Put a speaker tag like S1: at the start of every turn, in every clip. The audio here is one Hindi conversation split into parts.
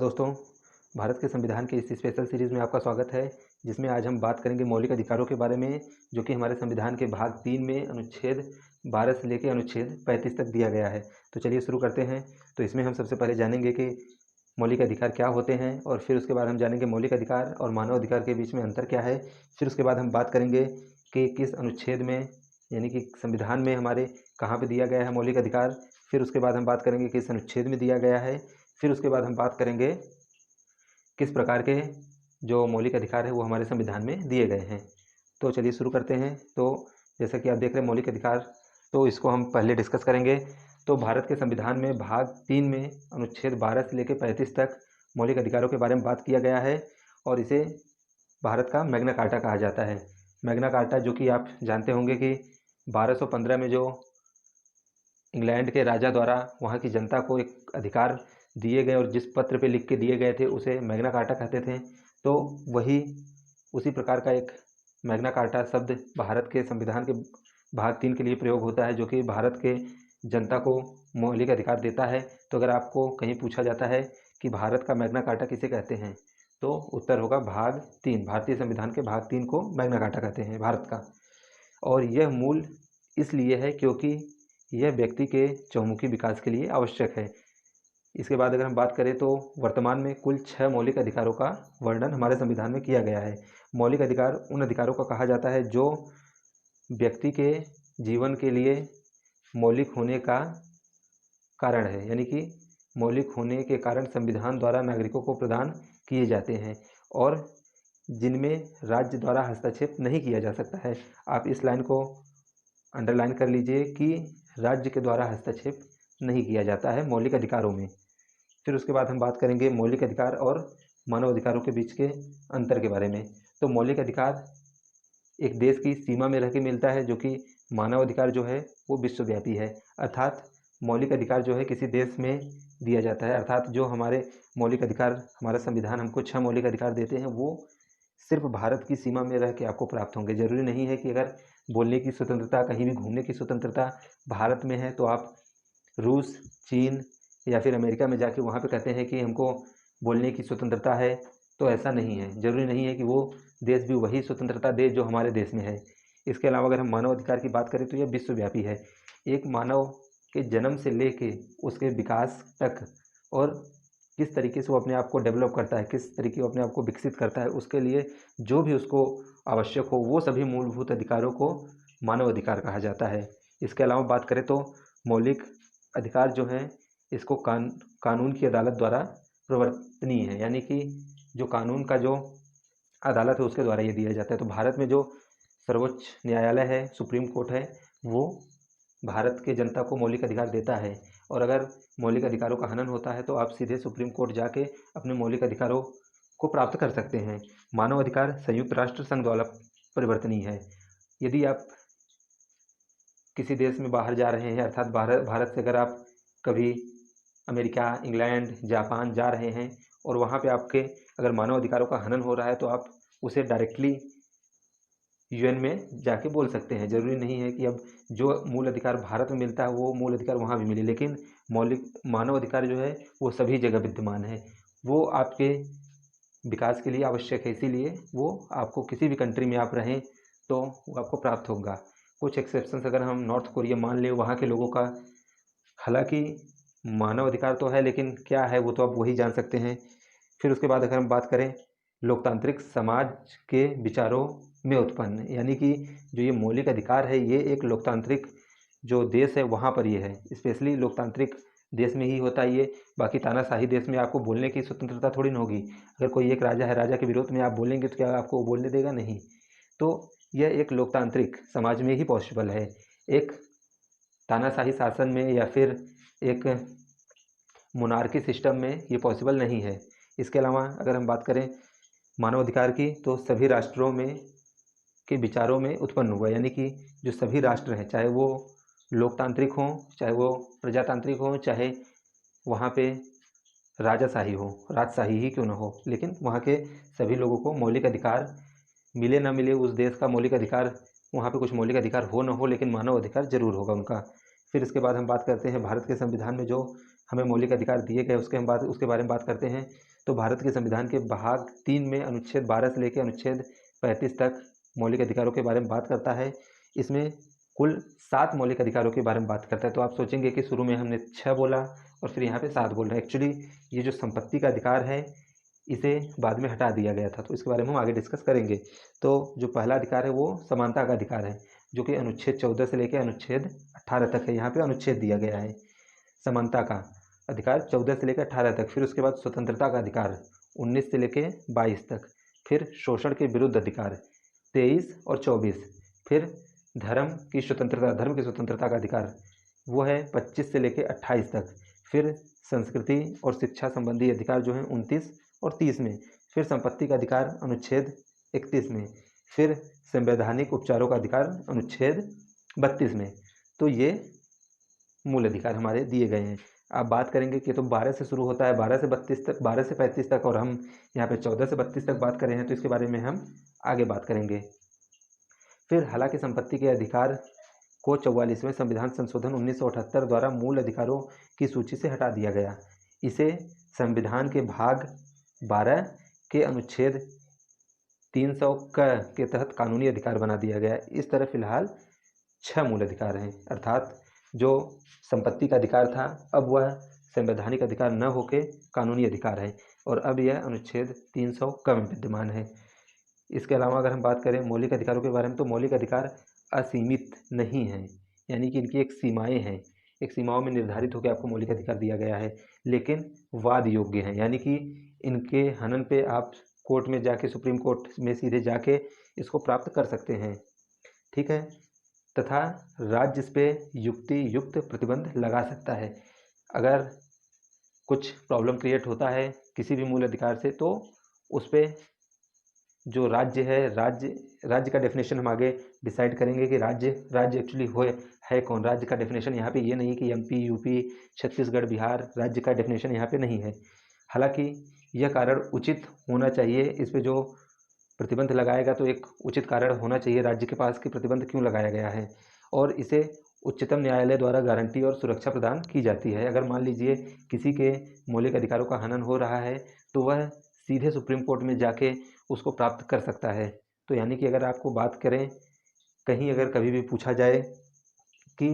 S1: दोस्तों, भारत के संविधान के इस स्पेशल सीरीज़ में आपका स्वागत है, जिसमें आज हम बात करेंगे मौलिक अधिकारों के बारे में, जो कि हमारे संविधान के भाग 3 में अनुच्छेद 12 से लेकर अनुच्छेद 35 तक दिया गया है। तो चलिए शुरू करते हैं। तो इसमें हम सबसे पहले जानेंगे कि मौलिक अधिकार क्या होते हैं, और फिर उसके बाद हम जानेंगे मौलिक अधिकार और मानव अधिकार के बीच में अंतर क्या है। फिर उसके बाद हम बात करेंगे कि किस अनुच्छेद में, यानी कि संविधान में हमारे कहाँ पे दिया गया है मौलिक अधिकार। फिर उसके बाद हम बात करेंगे किस अनुच्छेद में दिया गया है। फिर उसके बाद हम बात करेंगे किस प्रकार के जो मौलिक अधिकार है वो हमारे संविधान में दिए गए हैं। तो चलिए शुरू करते हैं। तो जैसा कि आप देख रहे हैं मौलिक अधिकार, तो इसको हम पहले डिस्कस करेंगे। तो भारत के संविधान में भाग 3 में अनुच्छेद 12 से लेकर 35 तक मौलिक अधिकारों के बारे में बात किया गया है, और इसे भारत का मैग्ना कार्टा कहा जाता है। मैग्ना कार्टा, जो कि आप जानते होंगे कि 1215 में जो इंग्लैंड के राजा द्वारा वहाँ की जनता को एक अधिकार दिए गए और जिस पत्र पे लिख के दिए गए थे उसे मैग्ना कार्टा कहते थे। तो वही उसी प्रकार का एक मैग्ना कार्टा शब्द भारत के संविधान के भाग 3 के लिए प्रयोग होता है, जो कि भारत के जनता को मौलिक अधिकार देता है। तो अगर आपको कहीं पूछा जाता है कि भारत का मैग्ना कार्टा किसे कहते हैं, तो उत्तर होगा भाग 3। भारतीय संविधान के भाग 3 को मैग्ना कार्टा कहते हैं भारत का। और यह मूल इसलिए है क्योंकि यह व्यक्ति के चहुमुखी विकास के लिए आवश्यक है। इसके बाद अगर हम बात करें तो वर्तमान में कुल 6 मौलिक अधिकारों का वर्णन हमारे संविधान में किया गया है। मौलिक अधिकार उन अधिकारों को कहा जाता है जो व्यक्ति के जीवन के लिए मौलिक होने का कारण है, यानी कि मौलिक होने के कारण संविधान द्वारा नागरिकों को प्रदान किए जाते हैं, और जिनमें राज्य द्वारा हस्तक्षेप नहीं किया जा सकता है। आप इस लाइन को अंडरलाइन कर लीजिए कि राज्य के द्वारा हस्तक्षेप नहीं किया जाता है मौलिक अधिकारों में। फिर उसके बाद हम बात करेंगे मौलिक अधिकार और मानव अधिकारों के बीच के अंतर के बारे में। तो मौलिक अधिकार एक देश की सीमा में रह के मिलता है, जो कि मानव अधिकार जो है वो विश्वव्यापी है। अर्थात मौलिक अधिकार जो है किसी देश में दिया जाता है, अर्थात जो हमारे मौलिक अधिकार, हमारा संविधान हमको 6 मौलिक अधिकार देते हैं, वो सिर्फ भारत की सीमा में रह के आपको प्राप्त होंगे। जरूरी नहीं है कि अगर बोलने की स्वतंत्रता, कहीं भी घूमने की स्वतंत्रता भारत में है तो आप रूस, चीन या फिर अमेरिका में जाके वहाँ पे कहते हैं कि हमको बोलने की स्वतंत्रता है। तो ऐसा नहीं है, जरूरी नहीं है कि वो देश भी वही स्वतंत्रता दे जो हमारे देश में है। इसके अलावा अगर हम मानव अधिकार की बात करें तो यह विश्वव्यापी है। एक मानव के जन्म से लेके उसके विकास तक, और किस तरीके से वो अपने आप को डेवलप करता है, किस तरीके वो अपने आप को विकसित करता है, उसके लिए जो भी उसको आवश्यक हो, वो सभी मूलभूत अधिकारों को मानव अधिकार कहा जाता है। इसके अलावा बात करें तो मौलिक अधिकार जो हैं इसको कानून की अदालत द्वारा प्रवर्तनीय है, यानी कि जो कानून का जो अदालत है उसके द्वारा ये दिया जाता है। तो भारत में जो सर्वोच्च न्यायालय है, सुप्रीम कोर्ट है, वो भारत के जनता को मौलिक अधिकार देता है, और अगर मौलिक अधिकारों का हनन होता है तो आप सीधे सुप्रीम कोर्ट जाके अपने मौलिक अधिकारों को प्राप्त कर सकते हैं। मानव अधिकार संयुक्त राष्ट्र संघ द्वारा परिवर्तनीय है। यदि आप किसी देश में बाहर जा रहे हैं, अर्थात भारत से अगर आप कभी अमेरिका, इंग्लैंड, जापान जा रहे हैं और वहाँ पे आपके अगर मानव अधिकारों का हनन हो रहा है, तो आप उसे डायरेक्टली यूएन में जाके बोल सकते हैं। ज़रूरी नहीं है कि अब जो मूल अधिकार भारत में मिलता है वो मूल अधिकार वहाँ भी मिले, लेकिन मौलिक मानव अधिकार जो है वो सभी जगह विद्यमान है। वो आपके विकास के लिए आवश्यक है, इसीलिए वो आपको किसी भी कंट्री में आप रहें तो वो आपको प्राप्त होगा। कुछ एक्सेप्शंस अगर हम नॉर्थ कोरिया मान लें, वहाँ के लोगों का हालांकि मानव अधिकार तो है, लेकिन क्या है वो तो आप वही जान सकते हैं। फिर उसके बाद अगर हम बात करें लोकतांत्रिक समाज के विचारों में उत्पन्न, यानी कि जो ये मौलिक अधिकार है ये एक लोकतांत्रिक जो देश है वहाँ पर ये है, स्पेशली लोकतांत्रिक देश में ही होता है ये। बाकी तानाशाही देश में आपको बोलने की स्वतंत्रता थोड़ी ना होगी। अगर कोई एक राजा है, राजा के विरोध में आप बोलेंगे तो क्या आपको बोलने देगा? नहीं। तो यह एक लोकतांत्रिक समाज में ही पॉसिबल है, एक तानाशाही शासन में या फिर एक मोनार्की सिस्टम में ये पॉसिबल नहीं है। इसके अलावा अगर हम बात करें मानव अधिकार की, तो सभी राष्ट्रों में के विचारों में उत्पन्न हुआ, यानी कि जो सभी राष्ट्र हैं, चाहे वो लोकतांत्रिक हों, चाहे वो प्रजातांत्रिक हों, चाहे वहाँ पे राजाशाही हो, राजशाही ही क्यों ना हो, लेकिन वहाँ के सभी लोगों को मौलिक अधिकार मिले ना मिले, उस देश का मौलिक अधिकार, वहाँ पे कुछ मौलिक अधिकार हो ना हो, लेकिन मानव अधिकार जरूर होगा उनका। फिर इसके बाद हम बात करते हैं भारत के संविधान में जो हमें मौलिक अधिकार दिए गए उसके बारे में बात करते हैं। तो भारत के संविधान के भाग 3 में अनुच्छेद 12 से लेकर अनुच्छेद 35 तक मौलिक अधिकारों के बारे में बात करता है। इसमें कुल 7 मौलिक अधिकारों के बारे में बात करता है। तो आप सोचेंगे कि शुरू में हमने 6 बोला और फिर यहाँ पे 7 बोल रहे हैं। एक्चुअली ये जो संपत्ति का अधिकार है इसे बाद में हटा दिया गया था, तो इसके बारे में हम आगे डिस्कस करेंगे। तो जो पहला अधिकार है वो समानता का अधिकार है, जो कि अनुच्छेद 14 से लेकर अनुच्छेद 18 तक है। यहाँ पे अनुच्छेद दिया गया है समानता का अधिकार 14 से लेकर 18 तक। फिर उसके बाद स्वतंत्रता का अधिकार 19 से लेकर 22 तक। फिर शोषण के विरुद्ध अधिकार 23 और 24। फिर धर्म की स्वतंत्रता का अधिकार वो है 25 से लेकर 28 तक। फिर संस्कृति और शिक्षा संबंधी अधिकार जो है 29 और 30 में। फिर संपत्ति का अधिकार अनुच्छेद 31 में। फिर संवैधानिक उपचारों का अधिकार अनुच्छेद 32 में। तो ये मूल अधिकार हमारे दिए गए हैं। आप बात करेंगे कि तो 12 से शुरू होता है, 12 से 32 तक, 12 से 35 तक, और हम यहाँ पे 14 से 32 तक बात कर रहे हैं, तो इसके बारे में हम आगे बात करेंगे। फिर हालांकि संपत्ति के अधिकार को 44वें संविधान संशोधन 1978 द्वारा मूल अधिकारों की सूची से हटा दिया गया। इसे संविधान के भाग 12 के अनुच्छेद 300 के तहत कानूनी अधिकार बना दिया गया। इस तरह फिलहाल 6 मूल अधिकार हैं, अर्थात जो संपत्ति का अधिकार था अब वह संवैधानिक अधिकार न होकर कानूनी अधिकार है, और अब यह अनुच्छेद 300 में विद्यमान है। इसके अलावा अगर हम बात करें मौलिक अधिकारों के बारे में, तो मौलिक अधिकार असीमित नहीं हैं, यानी कि इनकी एक सीमाएं हैं। एक सीमाओं में निर्धारित होकर आपको मौलिक अधिकार दिया गया है, लेकिन वाद योग्य हैं, यानी कि इनके हनन पे आप कोर्ट में जाके, सुप्रीम कोर्ट में सीधे जाके इसको प्राप्त कर सकते हैं, ठीक है। तथा राज्य इस पे युक्ति युक्त प्रतिबंध लगा सकता है। अगर कुछ प्रॉब्लम क्रिएट होता है किसी भी मूल अधिकार से, तो उस पर जो राज्य है, राज्य का डेफिनेशन हम आगे डिसाइड करेंगे कि राज्य एक्चुअली है कौन। राज्य का डेफिनेशन यहाँ पे ये नहीं कि एमपी, यूपी, छत्तीसगढ़, बिहार, राज्य का डेफिनेशन यहाँ पे नहीं है। हालांकि यह कारण उचित होना चाहिए, इस पे जो प्रतिबंध लगाएगा तो एक उचित कारण होना चाहिए राज्य के पास कि प्रतिबंध क्यों लगाया गया है, और इसे उच्चतम न्यायालय द्वारा गारंटी और सुरक्षा प्रदान की जाती है। अगर मान लीजिए किसी के मौलिक अधिकारों का हनन हो रहा है तो वह सीधे सुप्रीम कोर्ट में जाके उसको प्राप्त कर सकता है। तो यानी कि अगर आपको बात करें, कहीं अगर कभी भी पूछा जाए कि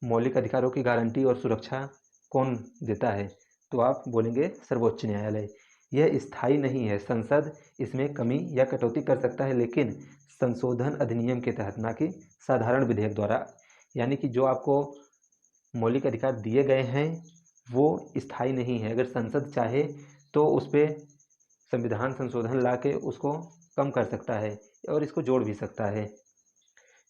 S1: मौलिक अधिकारों की गारंटी और सुरक्षा कौन देता है, तो आप बोलेंगे सर्वोच्च न्यायालय। यह स्थायी नहीं है, संसद इसमें कमी या कटौती कर सकता है, लेकिन संशोधन अधिनियम के तहत, ना कि साधारण विधेयक द्वारा। यानी कि जो आपको मौलिक अधिकार दिए गए हैं वो स्थायी नहीं है। अगर संसद चाहे तो उस पर संविधान संशोधन ला के उसको कम कर सकता है और इसको जोड़ भी सकता है।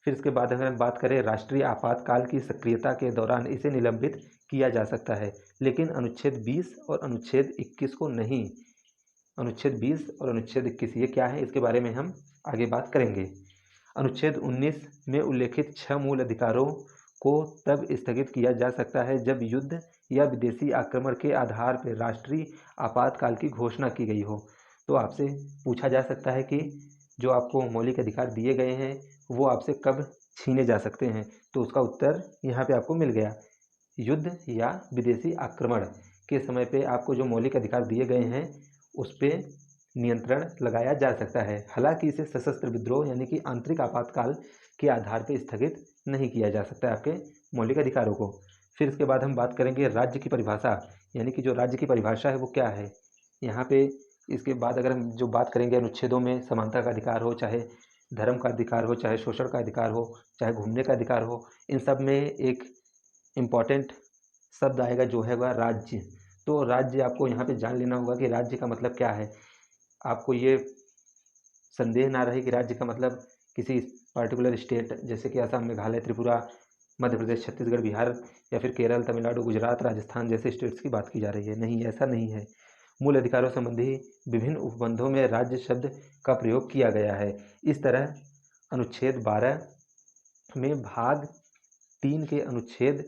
S1: फिर इसके बाद अगर हम बात करें राष्ट्रीय आपातकाल की सक्रियता के दौरान इसे निलंबित किया जा सकता है, लेकिन अनुच्छेद 20 और अनुच्छेद 21 को नहीं। अनुच्छेद 20 और अनुच्छेद 21 ये क्या है, इसके बारे में हम आगे बात करेंगे। अनुच्छेद 19 में उल्लेखित 6 मूल अधिकारों को तब स्थगित किया जा सकता है जब युद्ध या विदेशी आक्रमण के आधार पर राष्ट्रीय आपातकाल की घोषणा की गई हो। तो आपसे पूछा जा सकता है कि जो आपको मौलिक अधिकार दिए गए हैं वो आपसे कब छीने जा सकते हैं, तो उसका उत्तर यहाँ पे आपको मिल गया। युद्ध या विदेशी आक्रमण के समय पे आपको जो मौलिक अधिकार दिए गए हैं उस पर नियंत्रण लगाया जा सकता है। हालांकि इसे सशस्त्र विद्रोह यानी कि आंतरिक आपातकाल के आधार पर स्थगित नहीं किया जा सकता है आपके मौलिक अधिकारों को। फिर इसके बाद हम बात करेंगे राज्य की परिभाषा, यानी कि जो राज्य की परिभाषा है वो क्या है यहाँ पे। इसके बाद अगर हम जो बात करेंगे अनुच्छेदों में, समानता का अधिकार हो, चाहे धर्म का अधिकार हो, चाहे शोषण का अधिकार हो, चाहे घूमने का अधिकार हो, इन सब में एक इम्पॉर्टेंट शब्द आएगा जो है वह राज्य। तो राज्य आपको यहाँ पे जान लेना होगा कि राज्य का मतलब क्या है। आपको ये संदेह ना रहे कि राज्य का मतलब किसी पर्टिकुलर स्टेट जैसे कि असम, मेघालय, त्रिपुरा, मध्य प्रदेश, छत्तीसगढ़, बिहार या फिर केरल, तमिलनाडु, गुजरात, राजस्थान जैसे स्टेट्स की बात की जा रही है। नहीं, ऐसा नहीं है। मूल अधिकारों संबंधी विभिन्न उपबंधों में राज्य शब्द का प्रयोग किया गया है। इस तरह अनुच्छेद 12 में भाग 3 के अनुच्छेद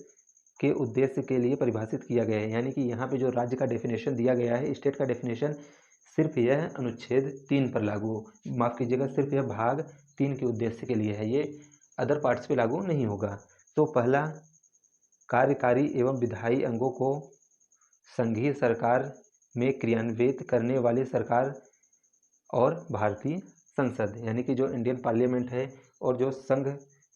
S1: के उद्देश्य के लिए परिभाषित किया गया है। यानी कि यहाँ पे जो राज्य का डेफिनेशन दिया गया है, स्टेट का डेफिनेशन, सिर्फ यह अनुच्छेद 3 पर लागू, माफ़ कीजिएगा, सिर्फ यह भाग 3 के उद्देश्य के लिए है, ये अदर पार्ट्स पे लागू नहीं होगा। तो पहला, कार्यकारी एवं विधायी अंगों को संघीय सरकार में क्रियान्वित करने वाली सरकार और भारतीय संसद, यानी कि जो इंडियन पार्लियामेंट है और जो संघ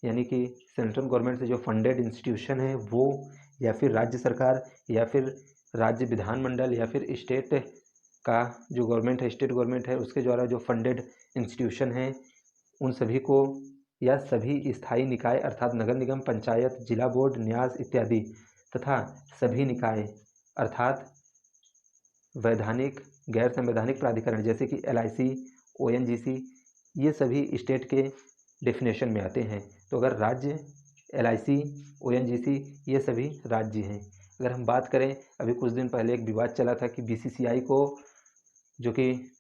S1: यानी कि सेंट्रल गवर्नमेंट से जो फंडेड इंस्टीट्यूशन है वो, या फिर राज्य सरकार, या फिर राज्य विधानमंडल, या फिर स्टेट का जो गवर्नमेंट है, स्टेट गवर्नमेंट है, उसके द्वारा जो फंडेड इंस्टीट्यूशन हैं, उन सभी को, या सभी स्थायी निकाय अर्थात नगर निगम, पंचायत, जिला बोर्ड, न्यास इत्यादि, तथा सभी निकाय अर्थात वैधानिक गैर संवैधानिक प्राधिकरण जैसे कि LIC, ONGC, ये सभी स्टेट के डेफिनेशन में आते हैं। तो अगर राज्य, LIC, ONGC ये सभी राज्य हैं। अगर हम बात करें, अभी कुछ दिन पहले एक विवाद चला था कि BCCI को, जो कि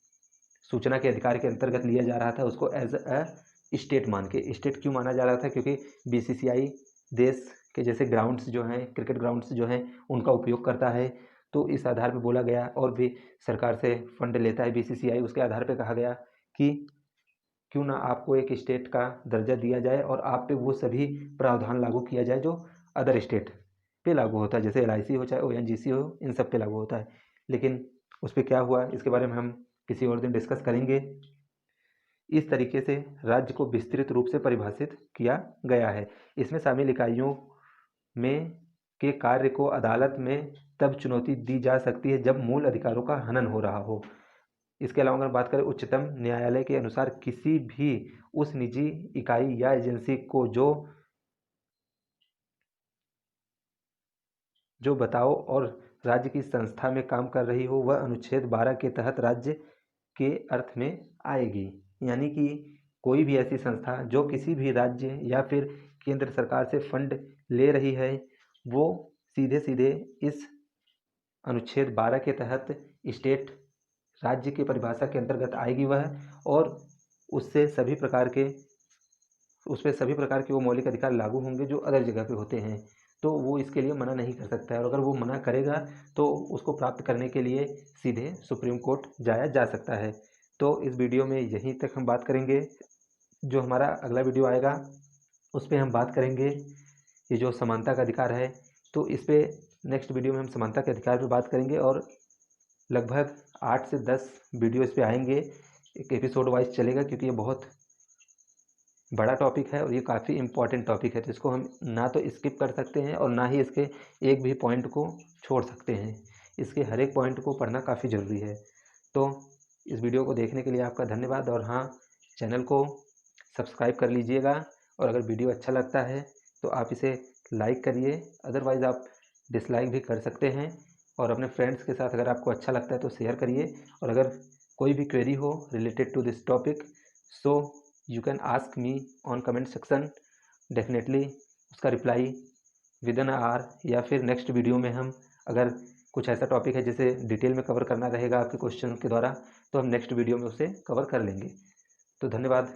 S1: सूचना के अधिकार के अंतर्गत लिया जा रहा था, उसको एज अ स्टेट मान के, स्टेट क्यों माना जा रहा था, क्योंकि BCCI देश के जैसे ग्राउंड्स जो हैं, क्रिकेट ग्राउंड्स जो हैं, उनका उपयोग करता है। तो इस आधार पर बोला गया, और भी सरकार से फंड लेता है BCCI, उसके आधार पर कहा गया कि क्यों ना आपको एक स्टेट का दर्जा दिया जाए और आप पे वो सभी प्रावधान लागू किया जाए जो अदर स्टेट पे लागू होता है, जैसे LIC हो चाहे ONGC हो, इन सब पे लागू होता है। लेकिन उस पर क्या हुआ, इसके बारे में हम किसी और दिन डिस्कस करेंगे। इस तरीके से राज्य को विस्तृत रूप से परिभाषित किया गया है। इसमें शामिल इकाइयों में के कार्य को अदालत में तब चुनौती दी जा सकती है जब मूल अधिकारों का हनन हो रहा हो। इसके अलावा अगर बात करें, उच्चतम न्यायालय के अनुसार किसी भी उस निजी इकाई या एजेंसी को जो बताओ और राज्य की संस्था में काम कर रही हो, वह अनुच्छेद 12 के तहत राज्य के अर्थ में आएगी। यानी कि कोई भी ऐसी संस्था जो किसी भी राज्य या फिर केंद्र सरकार से फंड ले रही है, वो सीधे सीधे इस अनुच्छेद 12 के तहत स्टेट, राज्य की परिभाषा के अंतर्गत आएगी वह, और उससे सभी प्रकार के, उस पर सभी प्रकार के वो मौलिक अधिकार लागू होंगे जो अदर जगह पे होते हैं। तो वो इसके लिए मना नहीं कर सकता है, और अगर वो मना करेगा तो उसको प्राप्त करने के लिए सीधे सुप्रीम कोर्ट जाया जा सकता है। तो इस वीडियो में यहीं तक हम बात करेंगे। जो हमारा अगला वीडियो आएगा उस पर हम बात करेंगे ये जो समानता का अधिकार है। तो इस पर नेक्स्ट वीडियो में हम समानता के अधिकार पर बात करेंगे, और लगभग 8 से 10 वीडियो इस पर आएंगे, एक एपिसोड वाइज चलेगा, क्योंकि ये बहुत बड़ा टॉपिक है और ये काफ़ी इम्पॉर्टेंट टॉपिक है। तो इसको हम ना तो स्किप कर सकते हैं और ना ही इसके एक भी पॉइंट को छोड़ सकते हैं। इसके हर एक पॉइंट को पढ़ना काफ़ी ज़रूरी है। तो इस वीडियो को देखने के लिए आपका धन्यवाद, और हाँ, चैनल को सब्सक्राइब कर लीजिएगा, और अगर वीडियो अच्छा लगता है तो आप इसे लाइक करिए, अदरवाइज़ आप डिसलाइक भी कर सकते हैं। और अपने फ्रेंड्स के साथ अगर आपको अच्छा लगता है तो शेयर करिए, और अगर कोई भी क्वेरी हो related to this topic, so you can ask me on comment section. Definitely उसका रिप्लाई विद इन आवर, या फिर नेक्स्ट वीडियो में हम, अगर कुछ ऐसा टॉपिक है जिसे डिटेल में कवर करना रहेगा आपके क्वेश्चन के द्वारा, तो हम नेक्स्ट वीडियो में उसे कवर कर लेंगे। तो धन्यवाद।